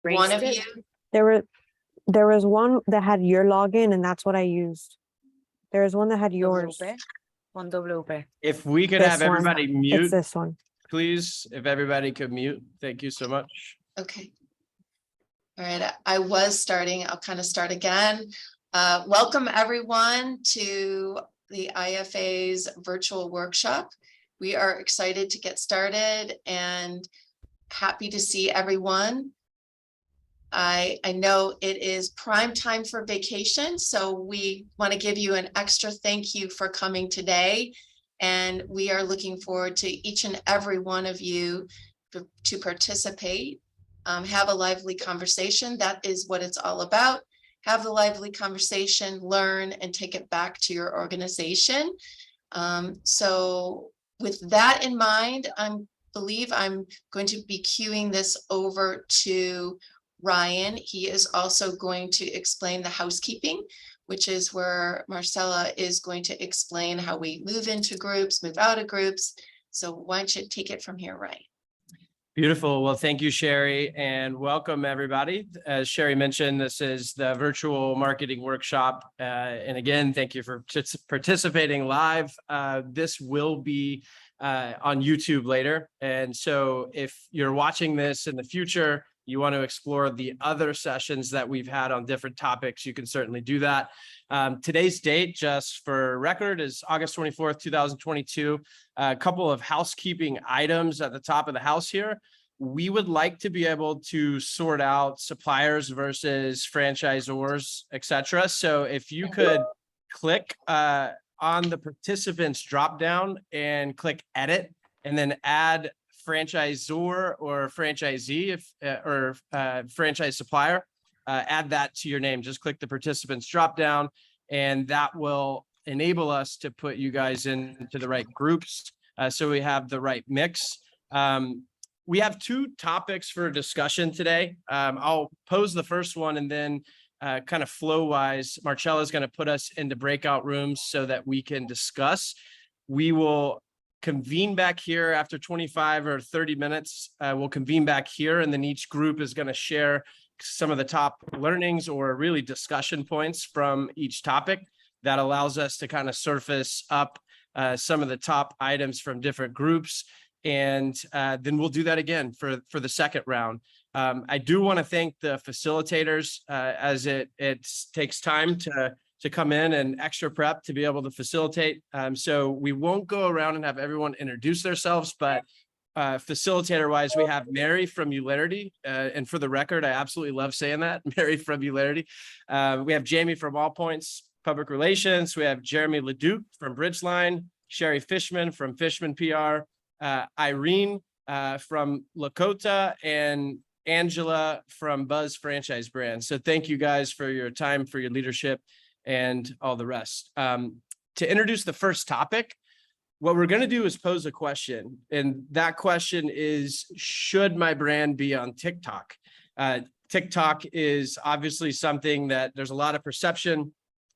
One of Erased you, it? There was one that had your login, and that's what I used. There was one that had yours. WP? One WP. If we could This have one. everybody It's mute, this one. please, if everybody could mute, thank you so much. okay. All right, I was starting, I'll kind of start again. Welcome everyone to the IFA's virtual workshop. We are excited to get started and happy to see everyone. I know it is prime time for vacation, so we want to give you an extra thank you for coming today. And we are looking forward to each and every one of you to participate. Have a lively conversation. That is what it's all about. Have the lively conversation, learn, and take it back to your organization. So with that in mind, I believe I'm going to be queuing this over to Ryan. He is also going to explain the housekeeping, which is where Marcella is going to explain how we move into groups, move out of groups. So why don't you take it from here, Ryan? Beautiful. Well, thank you, Sherry, and welcome everybody. As Sherry mentioned, this is the virtual marketing workshop. And again, thank you for participating live. This will be on YouTube later. And so if you're watching this in the future, you want to explore the other sessions that we've had on different topics, you can certainly do that. Today's date, just for record, is August 24th, 2022. A couple of housekeeping items at the top of the house here. We would like to be able to sort out suppliers versus franchisors, etc. So if you could click on the participants drop down and click edit, and then add franchisor or franchisee or franchise supplier, add that to your name. Just click the participants drop down, and that will enable us to put you guys into the right groups, so we have the right mix. We have two topics for discussion today. I'll pose the first one, and then kind of flow wise, Marcella is going to put us into breakout rooms so that we can discuss. We will convene back here after 25 or 30 minutes. We'll convene back here, and then each group is going to share some of the top learnings or really discussion points from each topic. That allows us to kind of surface up some of the top items from different groups. And then we'll do that again for the second round. I do want to thank the facilitators, as it takes time to come in and extra prep to be able to facilitate. So we won't go around and have everyone introduce themselves, but facilitator wise, we have Mary from Ularity. And for the record, I absolutely love saying that, Mary from Ularity. We have Jamie from All Points Public Relations. We have Jeremy Leduc from Bridgeline, Sherry Fishman from Fishman PR, Irene from Lakota, and Angela from Buzz Franchise Brand. So thank you guys for your time, for your leadership, and all the rest. To introduce the first topic, what we're going to do is pose a question. And that question is, should my brand be on TikTok? TikTok is obviously something that there's a lot of perception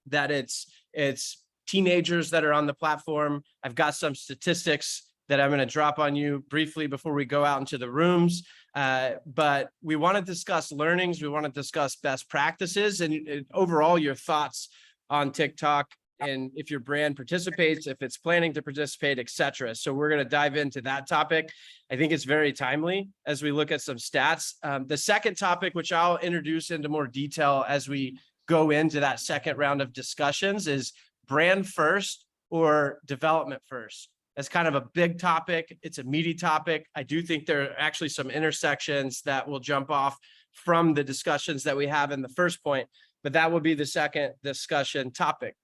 that it's teenagers that are on the platform. I've got some statistics that I'm going to drop on you briefly before we go out into the rooms. But we want to discuss learnings. We want to discuss best practices and overall your thoughts on TikTok, and if your brand participates, if it's planning to participate, etc. So we're going to dive into that topic. I think it's very timely as we look at some stats. The second topic, which I'll introduce into more detail as we go into that second round of discussions, is brand first or development first. That's kind of a big topic. It's a meaty topic. I do think there are actually some intersections that will jump off from the discussions that we have in the first point, but that will be the second discussion topic.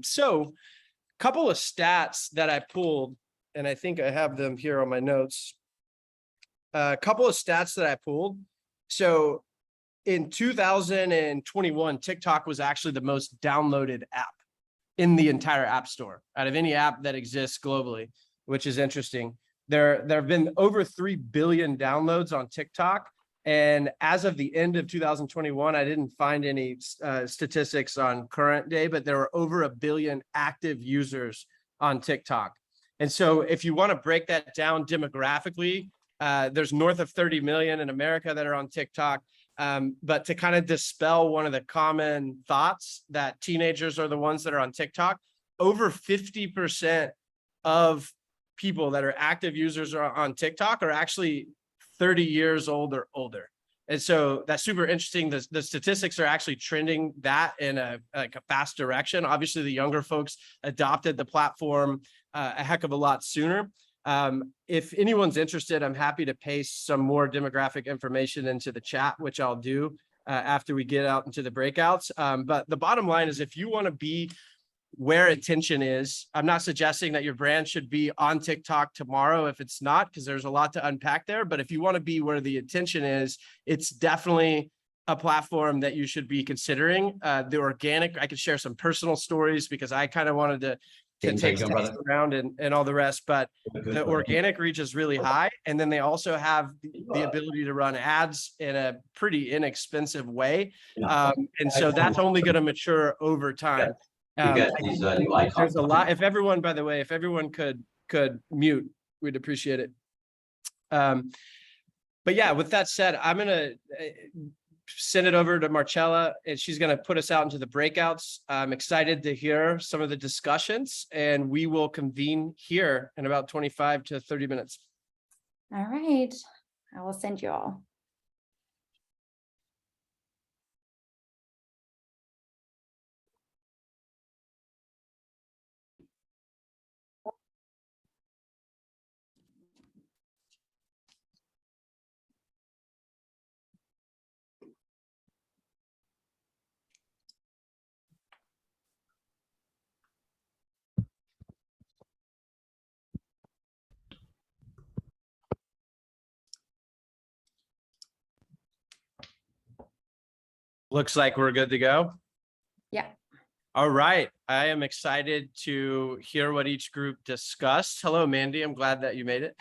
So a couple of stats that I pulled, and I think I have them here on my notes. A couple of stats that I pulled. So in 2021, TikTok was actually the most downloaded app in the entire app store out of any app that exists globally, which is interesting. There have been over 3 billion downloads on TikTok. And as of the end of 2021, I didn't find any statistics on current day, but there were over 1 billion active users on TikTok. And so if you want to break that down demographically, there's north of 30 million in America that are on TikTok. But to kind of dispel one of the common thoughts that teenagers are the ones that are on TikTok, over 50% of people that are active users are on TikTok are actually 30 years old or older. And so that's super interesting. The statistics are actually trending that in a fast direction. Obviously, the younger folks adopted the platform a heck of a lot sooner. If anyone's interested, I'm happy to paste some more demographic information into the chat, which I'll do after we get out into the breakouts. But the bottom line is, if you want to be where attention is, I'm not suggesting that your brand should be on TikTok tomorrow if it's not, because there's a lot to unpack there. But if you want to be where the attention is, it's definitely a platform that you should be considering. The organic, I could share some personal stories because I kind of wanted to take steps around and all the rest, but the organic reach is really high. And then they also have the ability to run ads in a pretty inexpensive way. And so that's only going to mature over time. There's a lot. If everyone, by the way, if everyone could mute, we'd appreciate it. But yeah, with that said, I'm going to send it over to Marcella, and she's going to put us out into the breakouts. I'm excited to hear some of the discussions, and we will convene here in about 25 to 30 minutes. All right, I will send you all. Looks like we're good to go. Yeah. All right. I am excited to hear what each group discussed. Hello, Mandy. I'm glad that you made it.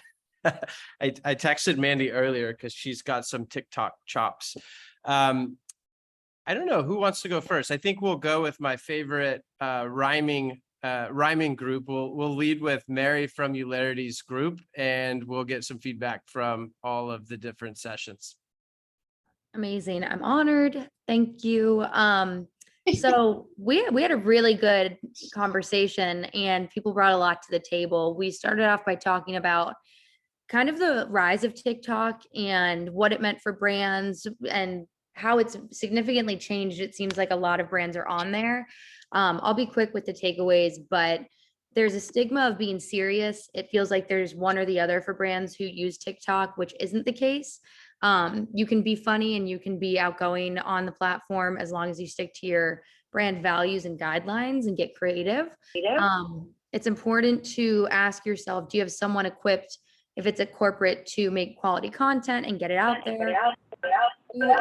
I texted Mandy earlier because she's got some TikTok chops. I don't know who wants to go first. I think we'll go with my favorite rhyming group. We'll lead with Mary from Eularity's group, and we'll get some feedback from all of the different sessions. Amazing. I'm honored. Thank you. So we had a really good conversation, and people brought a lot to the table. We started off by talking about kind of the rise of TikTok and what it meant for brands and how it's significantly changed. It seems like a lot of brands are on there. I'll be quick with the takeaways, but there's a stigma of being serious. It feels like there's one or the other for brands who use TikTok, which isn't the case. You can be funny and you can be outgoing on the platform as long as you stick to your brand values and guidelines and get creative. It's important to ask yourself, do you have someone equipped, if it's a corporate, to make quality content and get it out there? Who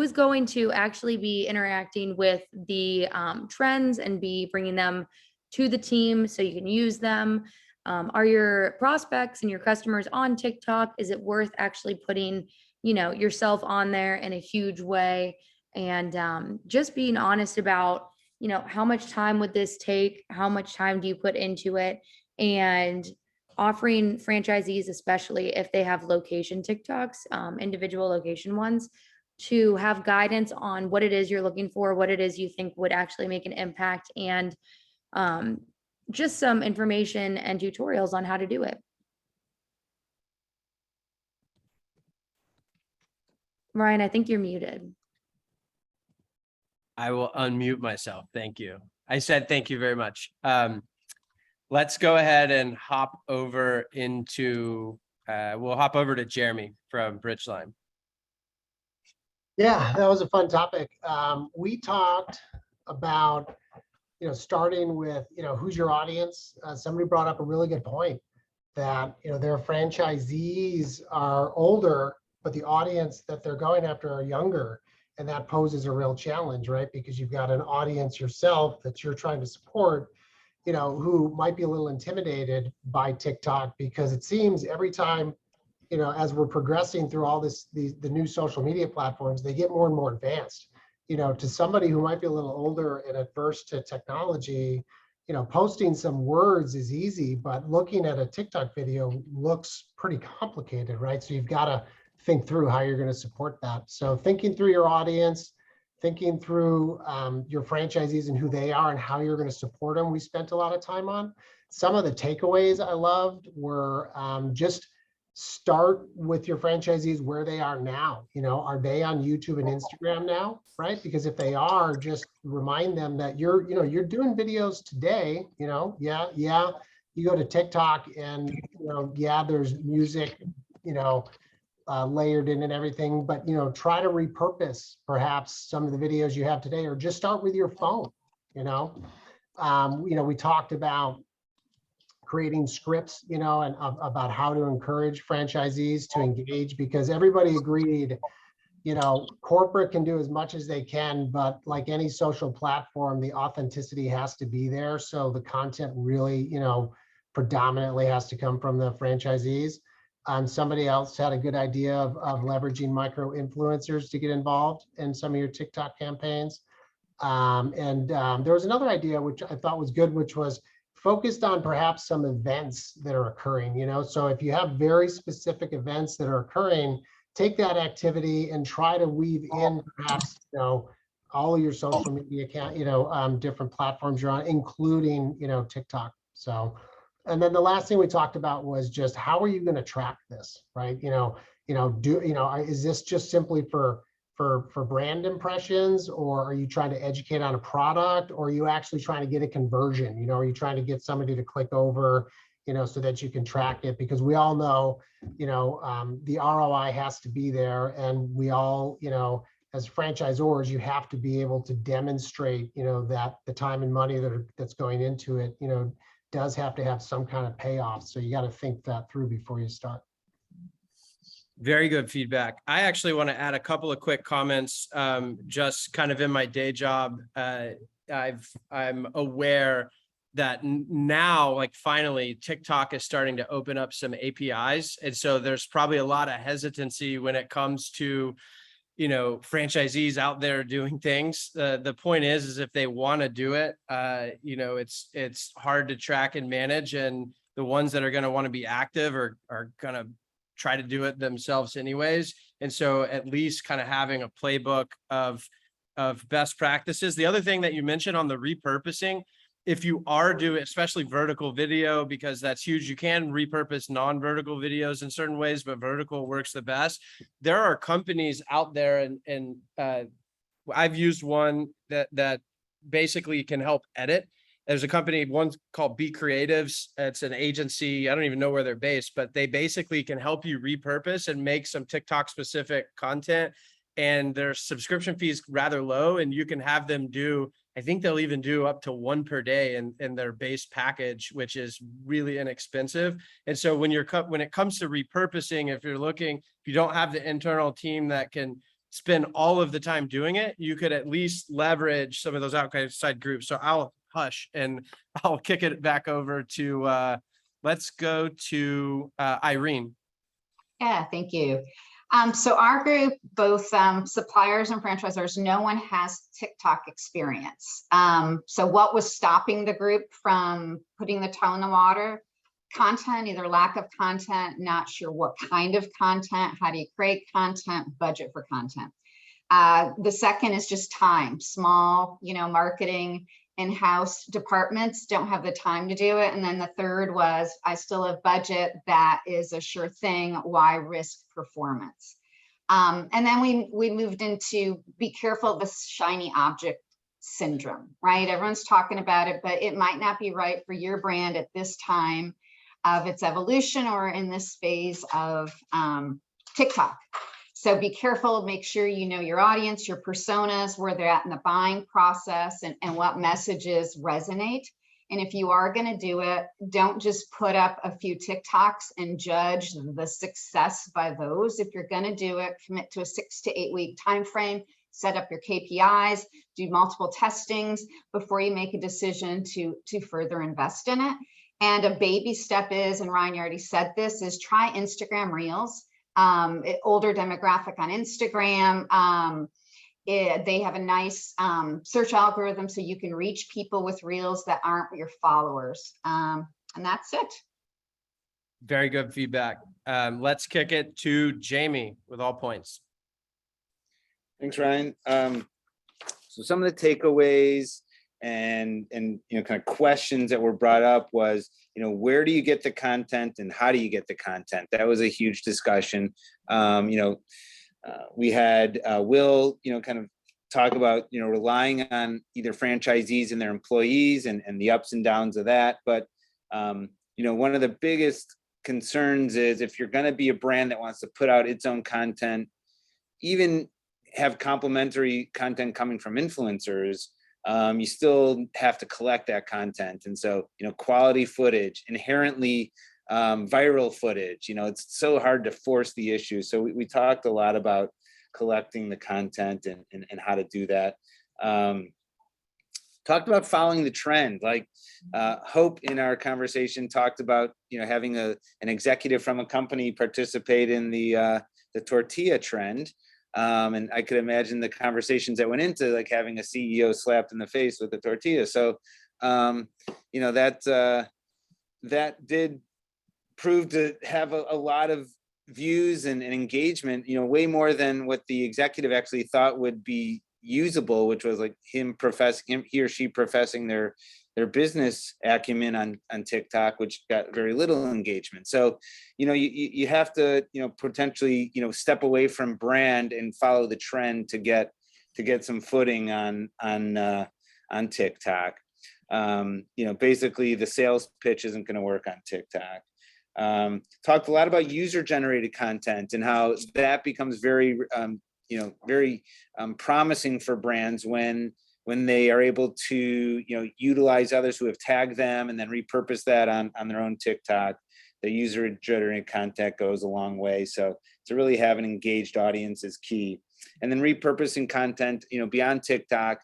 is going to actually be interacting with the trends and be bringing them to the team so you can use them? Are your prospects and your customers on TikTok? Is it worth actually putting, yourself on there in a huge way? And just being honest about, how much time would this take? How much time do you put into it? And offering franchisees, especially if they have location TikToks, individual location ones, to have guidance on what it is you're looking for, what it is you think would actually make an impact, and just some information and tutorials on how to do it. Ryan, I think you're muted. I will unmute myself. Thank you. I said thank you very much. Let's go ahead and hop over into, we'll hop over to Jeremy from Bridgeline. Yeah, that was a fun topic. We talked about, starting with, who's your audience? Somebody brought up a really good point that, their franchisees are older, but the audience that they're going after are younger. And that poses a real challenge, right? Because you've got an audience yourself that you're trying to support, who might be a little intimidated by TikTok, because it seems every time, as we're progressing through all the new social media platforms, they get more and more advanced. To somebody who might be a little older and adverse to technology, posting some words is easy, but looking at a TikTok video looks pretty complicated, right? So you've got to think through how you're going to support that. So thinking through your audience, thinking through your franchisees and who they are and how you're going to support them, we spent a lot of time on. Some of the takeaways I loved were just start with your franchisees where they are now. You know, are they on YouTube and Instagram now, right? Because if they are, just remind them that you're doing videos today, you know, yeah. You go to TikTok and, there's music, layered in and everything, but, try to repurpose perhaps some of the videos you have today, or just start with your phone, we talked about creating scripts, and about how to encourage franchisees to engage, because everybody agreed, corporate can do as much as they can, but like any social platform, the authenticity has to be there. So the content really, predominantly has to come from the franchisees. Somebody else had a good idea of leveraging micro influencers to get involved in some of your TikTok campaigns. There was another idea, which I thought was good, which was focused on perhaps some events that are occurring, so if you have very specific events that are occurring, take that activity and try to weave in perhaps, all of your social media account, different platforms you're on, including, TikTok. So, and then the last thing we talked about was just how are you going to track this, right? Is this just simply for brand impressions, or are you trying to educate on a product, or are you actually trying to get a conversion? Are you trying to get somebody to click over, so that you can track it? Because we all know, the ROI has to be there, and we all, as franchisors, you have to be able to demonstrate, that the time and money that's going into it, does have to have some kind of payoff. So you got to think that through before you start. Very good feedback. I actually want to add a couple of quick comments. Just kind of in my day job, I'm aware that now, like finally, TikTok is starting to open up some APIs, and so there's probably a lot of hesitancy when it comes to, franchisees out there doing things. The point is if they want to do it, it's hard to track and manage, and the ones that are going to want to be active are going to try to do it themselves anyways. And so at least kind of having a playbook of best practices. The other thing that you mentioned on the repurposing, if you are doing, especially vertical video, because that's huge, you can repurpose non-vertical videos in certain ways, but vertical works the best. There are companies out there, and I've used one that basically can help edit. There's a company, one's called Be Creatives. It's an agency. I don't even know where they're based, but they basically can help you repurpose and make some TikTok specific content. And their subscription fee is rather low, and you can have them do, I think they'll even do up to one per day in their base package, which is really inexpensive. And so when it comes to repurposing, if you don't have the internal team that can spend all of the time doing it, you could at least leverage some of those outside groups. So I'll hush and I'll kick it back over to let's go to Irene. Yeah, thank you. So our group, both suppliers and franchisors, no one has TikTok experience. So what was stopping the group from putting the toe in the water? Content, either lack of content, not sure what kind of content, how do you create content, budget for content. The second is just time. Small, marketing in-house departments don't have the time to do it. And then the third was, I still have budget, that is a sure thing, why risk performance? And then we moved into be careful of the shiny object syndrome, right? Everyone's talking about it, but it might not be right for your brand at this time of its evolution or in this phase of TikTok. So be careful, make sure you know your audience, your personas, where they're at in the buying process, and what messages resonate. And if you are going to do it, don't just put up a few TikToks and judge the success by those. If you're going to do it, commit to a 6 to 8 week time frame, set up your KPIs, do multiple testings before you make a decision to further invest in it. And a baby step is, and Ryan, you already said this, is try Instagram Reels. Older demographic on Instagram. They have a nice search algorithm, so you can reach people with Reels that aren't your followers. And that's it. Very good feedback. Let's kick it to Jamie with all points. Thanks, Ryan. So some of the takeaways and kind of questions that were brought up was, where do you get the content and how do you get the content? That was a huge discussion. We had Will, kind of talk about, relying on either franchisees and their employees and the ups and downs of that. But, one of the biggest concerns is if you're going to be a brand that wants to put out its own content, even have complementary content coming from influencers, you still have to collect that content. And so, quality footage, inherently viral footage, it's so hard to force the issue. So we talked a lot about collecting the content and how to do that. Talked about following the trend, like Hope in our conversation talked about, having an executive from a company participate in the tortilla trend. And I could imagine the conversations that went into like having a CEO slapped in the face with a tortilla. So, that did prove to have a lot of views and engagement, way more than what the executive actually thought would be usable, which was like he or she professing their business acumen on TikTok, which got very little engagement. So, you have to, potentially, step away from brand and follow the trend to get some footing on TikTok. Basically the sales pitch isn't going to work on TikTok. Talked a lot about user generated content and how that becomes very, very promising for brands when they are able to, utilize others who have tagged them and then repurpose that on their own TikTok. The user generated content goes a long way. So to really have an engaged audience is key. And then repurposing content, beyond TikTok,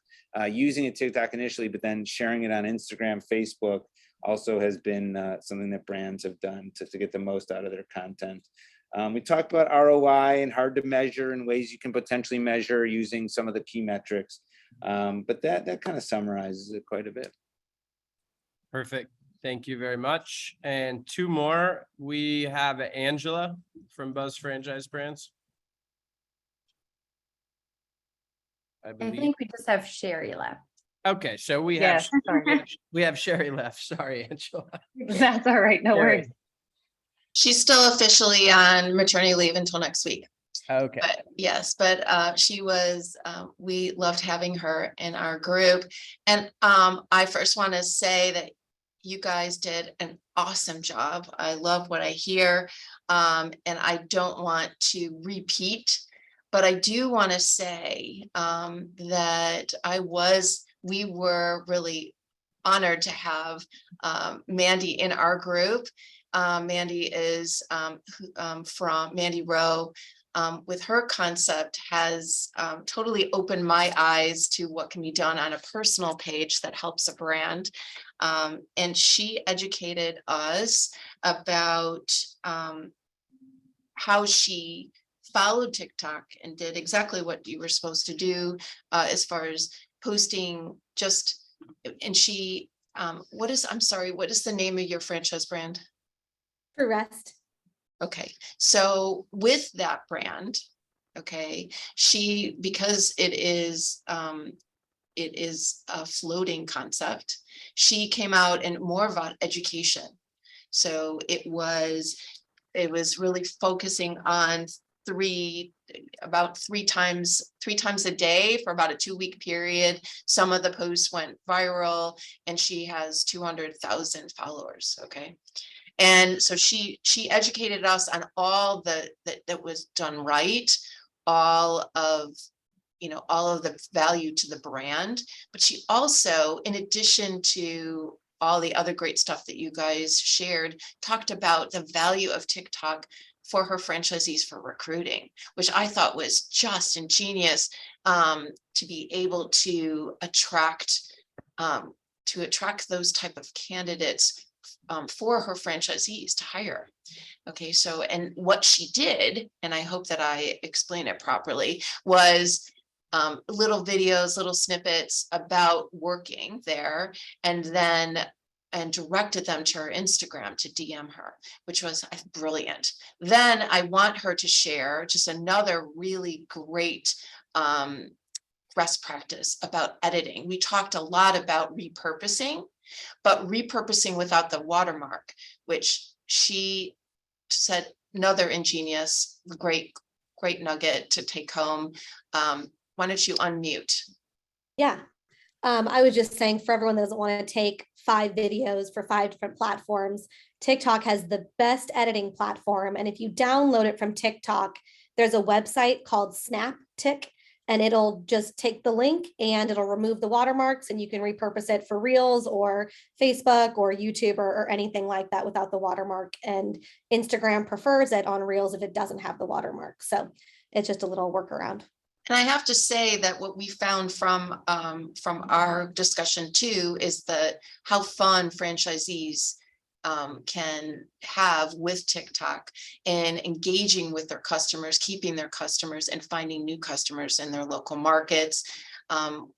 using a TikTok initially, but then sharing it on Instagram, Facebook also has been something that brands have done to get the most out of their content. We talked about ROI and hard to measure and ways you can potentially measure using some of the key metrics. But that kind of summarizes it quite a bit. Perfect. Thank you very much. And two more. We have Angela from Buzz Franchise Brands. I I believe. think we just have Sherry left. Okay, so we Yes, have sorry. we have Sherry left. Sorry, Angela. That's all right. No Sherry. worries. She's still officially on maternity leave until next week. Okay. But yes, but she was, we loved having her in our group. And I first want to say that you guys did an awesome job. I love what I hear. And I don't want to repeat, but I do want to say that we were really honored to have Mandy in our group. Mandy is from Mandy Rowe. With her concept has totally opened my eyes to what can be done on a personal page that helps a brand. And she educated us about how she followed TikTok and did exactly what you were supposed to do as far as posting and she, what is the name of your franchise brand? For rest. Okay, so with that brand, okay, because it is a floating concept, she came out and more about education. So it was really focusing on about three times a day for about a 2-week period. Some of the posts went viral and she has 200,000 followers. Okay. And so she educated us on all that was done right, all of the value to the brand. But she also, in addition to all the other great stuff that you guys shared, talked about the value of TikTok for her franchisees for recruiting, which I thought was just ingenious, to be able to attract those type of candidates for her franchisees to hire. Okay, so, and what she did, and I hope that I explain it properly, was little videos, little snippets about working there, and then and directed them to her Instagram to DM her, which was brilliant. Then I want her to share just another really great best practice about editing. We talked a lot about repurposing, but repurposing without the watermark, which she said another ingenious, great nugget to take home. Why don't you unmute? Yeah. I was just saying, for everyone that doesn't want to take 5 videos for 5 different platforms, TikTok has the best editing platform. And if you download it from TikTok, there's a website called SnapTik, and it'll just take the link and it'll remove the watermarks, and you can repurpose it for Reels or Facebook or YouTube or anything like that without the watermark. And Instagram prefers it on Reels if it doesn't have the watermark. So it's just a little workaround. And I have to say that what we found from our discussion too is that how fun franchisees can have with TikTok and engaging with their customers, keeping their customers, and finding new customers in their local markets. And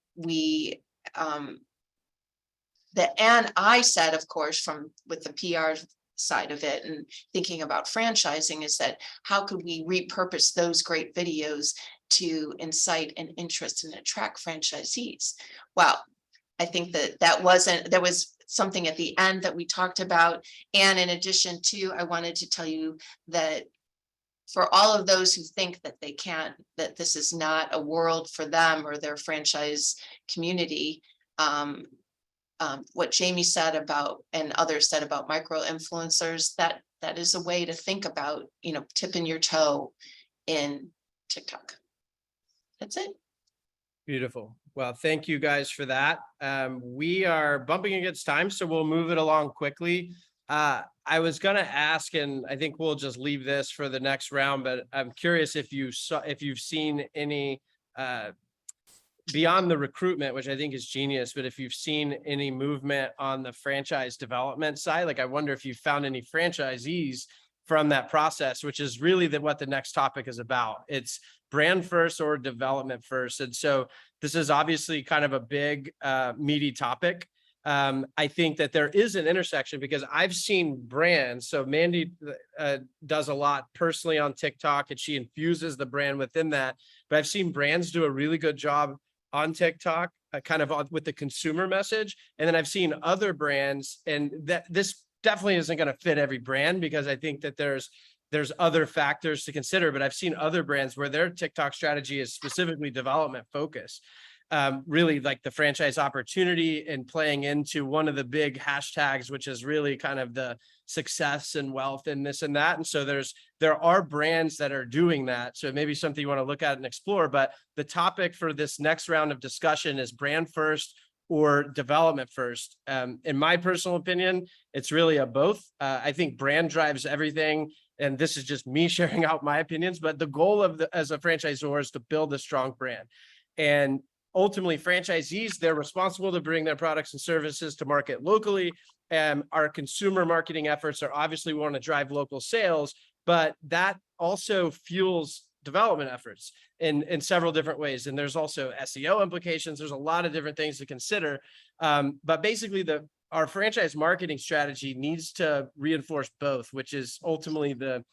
I said, of course, with the PR side of it and thinking about franchising, is that how could we repurpose those great videos to incite an interest and attract franchisees? Well, I think there was something at the end that we talked about. And in addition to, I wanted to tell you that for all of those who think that they can't, that this is not a world for them or their franchise community, what Jamie said about, and others said about micro influencers, that is a way to think about, tipping your toe in TikTok. That's it. Beautiful. Well, thank you guys for that. We are bumping against time, so we'll move it along quickly. I was going to ask, and I think we'll just leave this for the next round, but I'm curious if you've seen any beyond the recruitment, which I think is genius, but if you've seen any movement on the franchise development side. Like, I wonder if you found any franchisees from that process, which is really what the next topic is about. It's brand first or development first. And so this is obviously kind of a big, meaty topic. I think that there is an intersection because I've seen brands. So Mandy does a lot personally on TikTok, and she infuses the brand within that. But I've seen brands do a really good job on TikTok, with the consumer message. And then I've seen other brands, and that this definitely isn't going to fit every brand, because I think that there's other factors to consider. But I've seen other brands where their TikTok strategy is specifically development focused. Really like the franchise opportunity and playing into one of the big hashtags, which is really kind of the success and wealth and this and that. And so there are brands that are doing that. So maybe something you want to look at and explore. But the topic for this next round of discussion is brand first or development first. In my personal opinion, it's really a both. I think brand drives everything. And this is just me sharing out my opinions, but the goal as a franchisor is to build a strong brand. And ultimately, franchisees, they're responsible to bring their products and services to market locally. Our consumer marketing efforts are obviously, we want to drive local sales, but that also fuels development efforts in several different ways. And there's also SEO implications. There's a lot of different things to consider. But basically, our franchise marketing strategy needs to reinforce both, which is ultimately the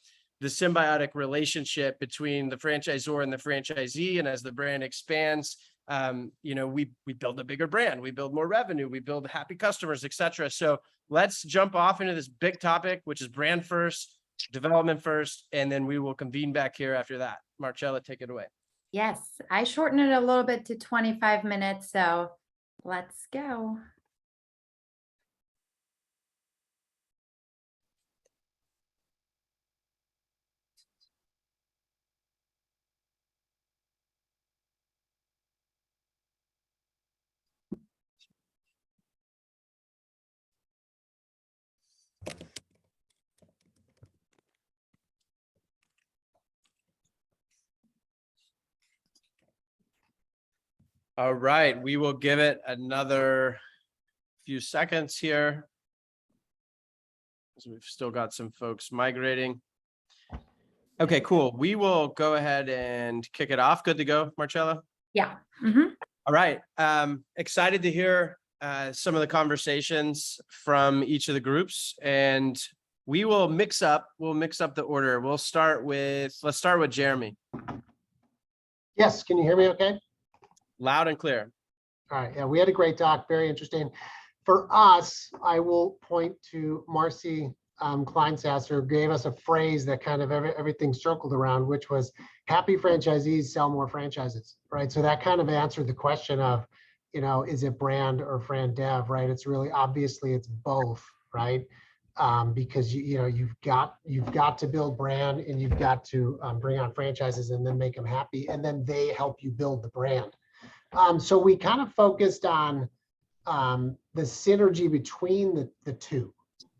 symbiotic relationship between the franchisor and the franchisee. And as the brand expands, we build a bigger brand, we build more revenue, we build happy customers, etc. So let's jump off into this big topic, which is brand first, development first, and then we will convene back here after that. Marcella, take it away. Yes, I shortened it a little bit to 25 minutes, so let's go. All right, we will give it another few seconds here, because we've still got some folks migrating. Okay, cool. We will go ahead and kick it off. Good to go, Marcella? Yeah. All right. Excited to hear some of the conversations from each of the groups, and we will mix up the order. Let's start with Jeremy. Yes, can you hear me okay? Loud and clear. All right, yeah, we had a great talk, very interesting. For us, I will point to Marcy Kleinsasser, who gave us a phrase that kind of everything circled around, which was happy franchisees sell more franchises, right? So that kind of answered the question of, is it brand or fran dev, right? It's really, obviously it's both, right? Because you've got to build brand, and you've got to bring on franchises and then make them happy, and then they help you build the brand. So we kind of focused on the synergy between the two,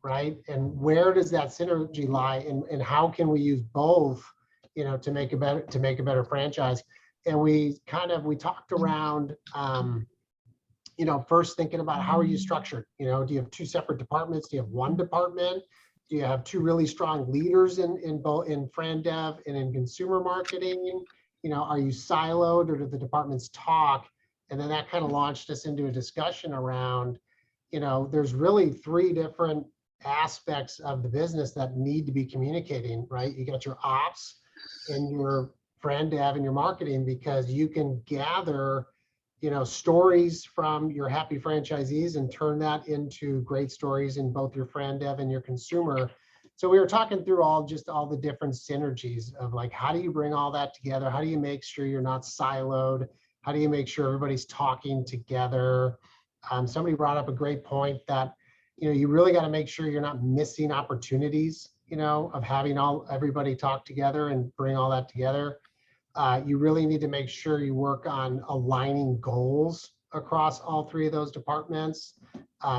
right? And where does that synergy lie, and how can we use both, to make a better franchise? And we talked around, first thinking about how are you structured? Do you have two separate departments? Do you have one department? Do you have two really strong leaders in both in fran dev and in consumer marketing? Are you siloed, or do the departments talk? And then that kind of launched us into a discussion around, there's really three different aspects of the business that need to be communicating, right? You got your ops and your fran dev and your marketing, because you can gather, stories from your happy franchisees and turn that into great stories in both your fran dev and your consumer. So we were talking through all the different synergies of, like, how do you bring all that together? How do you make sure you're not siloed? How do you make sure everybody's talking together? Somebody brought up a great point that, you really got to make sure you're not missing opportunities, of having everybody talk together and bring all that together. You really need to make sure you work on aligning goals across all three of those departments.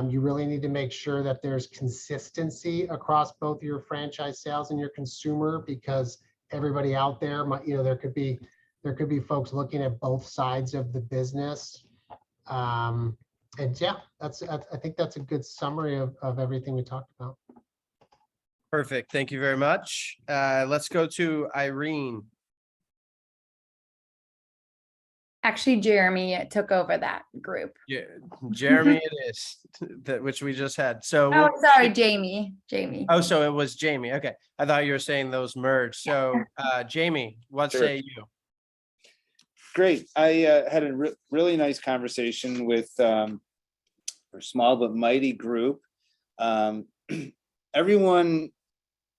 You really need to make sure that there's consistency across both your franchise sales and your consumer, because everybody out there might, there could be folks looking at both sides of the business. And yeah, I think that's a good summary of everything we talked about. Perfect. Thank you very much. Let's go to Irene. Actually, Jeremy took over that group. Yeah, Jeremy, it is which we just had. So Oh, sorry, Jamie. Oh, so it was Jamie. Okay, I thought you were saying those merged. So, Jamie, what Sure. say you? Great. I had a really nice conversation with a small but mighty group. Everyone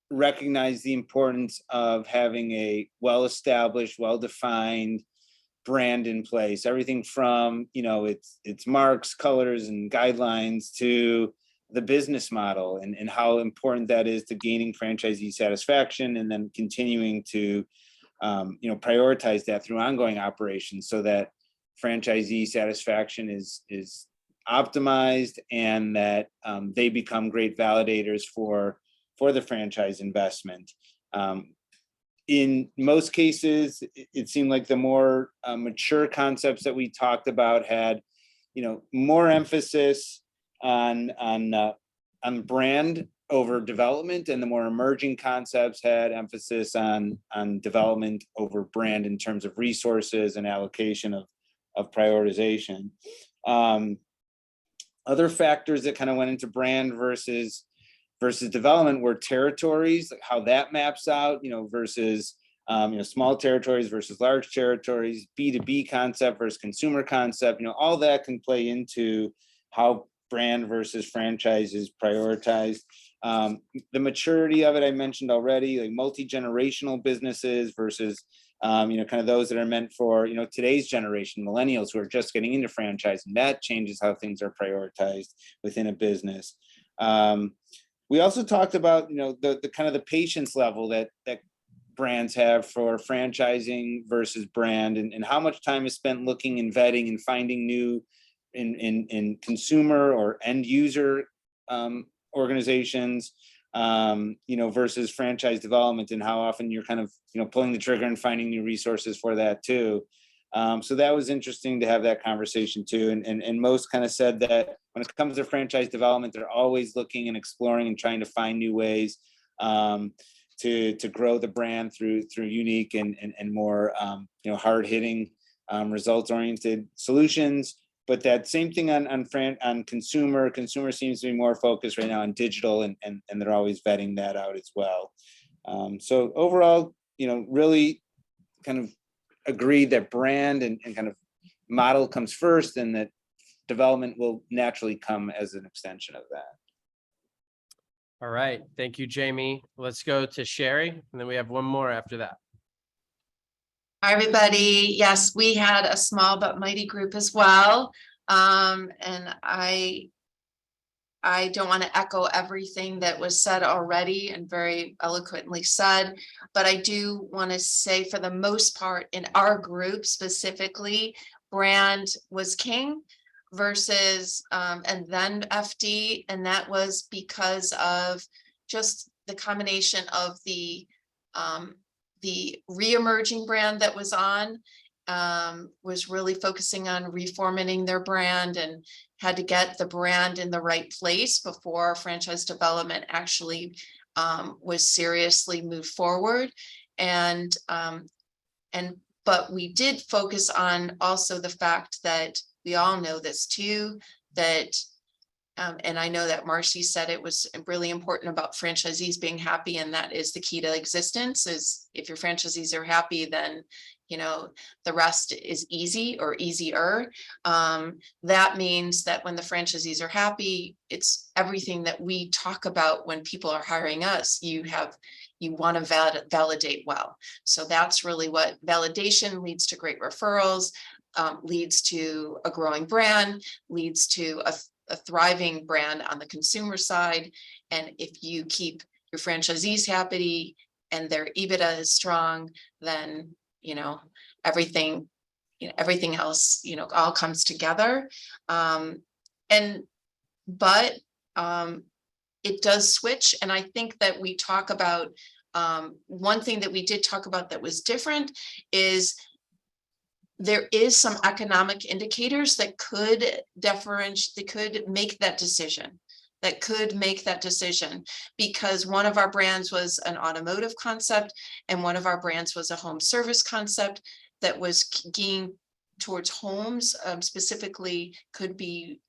recognized the importance of having a well-established, well-defined brand in place. Everything from, its marks, colors, and guidelines to the business model, and how important that is to gaining franchisee satisfaction, and then continuing to prioritize that through ongoing operations, so that franchisee satisfaction is optimized, and that they become great validators for the franchise investment. In most cases, it seemed like the more mature concepts that we talked about had, more emphasis on brand over development, and the more emerging concepts had emphasis on development over brand in terms of resources and allocation of prioritization. Other factors that kind of went into brand versus development were territories, like how that maps out, versus small territories versus large territories, B2B concept versus consumer concept, all that can play into how brand versus franchise is prioritized. The maturity of it, I mentioned already, like multi-generational businesses versus kind of those that are meant for, today's generation, millennials who are just getting into franchising. That changes how things are prioritized within a business. We also talked about, the kind of the patience level that brands have for franchising versus brand, and how much time is spent looking and vetting and finding new in consumer or end user organizations, versus franchise development, and how often you're kind of, pulling the trigger and finding new resources for that too. So that was interesting to have that conversation too. And most kind of said that when it comes to franchise development, they're always looking and exploring and trying to find new ways to grow the brand through unique and more hard-hitting results-oriented solutions, but that same thing on consumer. Consumer seems to be more focused right now on digital, and they're always vetting that out as well. So overall, really kind of agree that brand and kind of model comes first, and that development will naturally come as an extension of that. All right. Thank you, Jamie. Let's go to Sherry, and then we have one more after that. Hi, everybody. Yes, we had a small but mighty group as well. And I don't want to echo everything that was said already and very eloquently said, but I do want to say for the most part in our group specifically, brand was king versus and then FD. And that was because of just the combination of the re-emerging brand that was on was really focusing on reformatting their brand and had to get the brand in the right place before franchise development actually was seriously moved forward. But we did focus on also the fact that we all know this too, that and I know that Marcy said it was really important about franchisees being happy, and that is the key to existence. Is if your franchisees are happy, then the rest is easy or easier. That means that when the franchisees are happy, it's everything that we talk about when people are hiring us. You want to validate well. So that's really what validation leads to. Great referrals, leads to a growing brand, leads to a thriving brand on the consumer side. And if you keep your franchisees happy and their EBITDA is strong, then everything else all comes together. But it does switch, and I think that we talk about one thing that we did talk about that was different is there is some economic indicators that could make that decision. Because one of our brands was an automotive concept and one of our brands was a home service concept that was gearing towards homes, specifically could be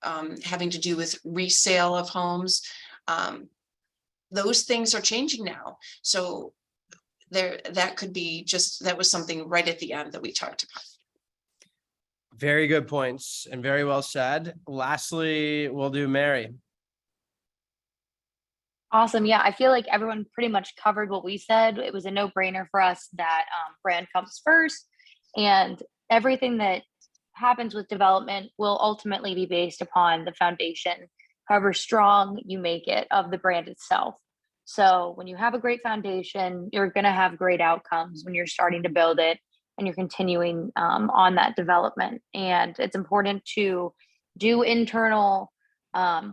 having to do with resale of homes. Those things are changing now. So that was something right at the end that we talked about. Very good points and very well said. Lastly, we'll do Mary. Awesome. Yeah, I feel like everyone pretty much covered what we said. It was a no-brainer for us that brand comes first, and everything that happens with development will ultimately be based upon the foundation, however strong you make it, of the brand itself. So when you have a great foundation, you're going to have great outcomes when you're starting to build it and you're continuing on that development. And it's important to do internal,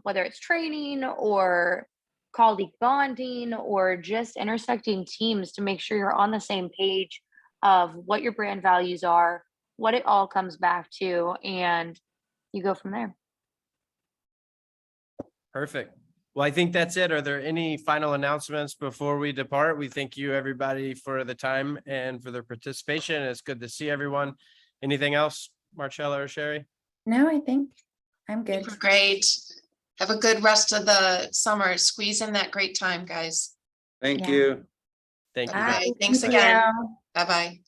whether it's training or colleague bonding or just intersecting teams, to make sure you're on the same page of what your brand values are, what it all comes back to, and you go from there. Perfect. Well, I think that's it. Are there any final announcements before we depart? We thank you, everybody, for the time and for their participation. It's good to see everyone. Anything else, Marcella or Sherry? No, I think I'm good. Great. Have a good rest of the summer. Squeeze in that great time, guys. Thank Yeah. you. Thank you. Bye. guys. Thanks Thank again. you. Bye-bye.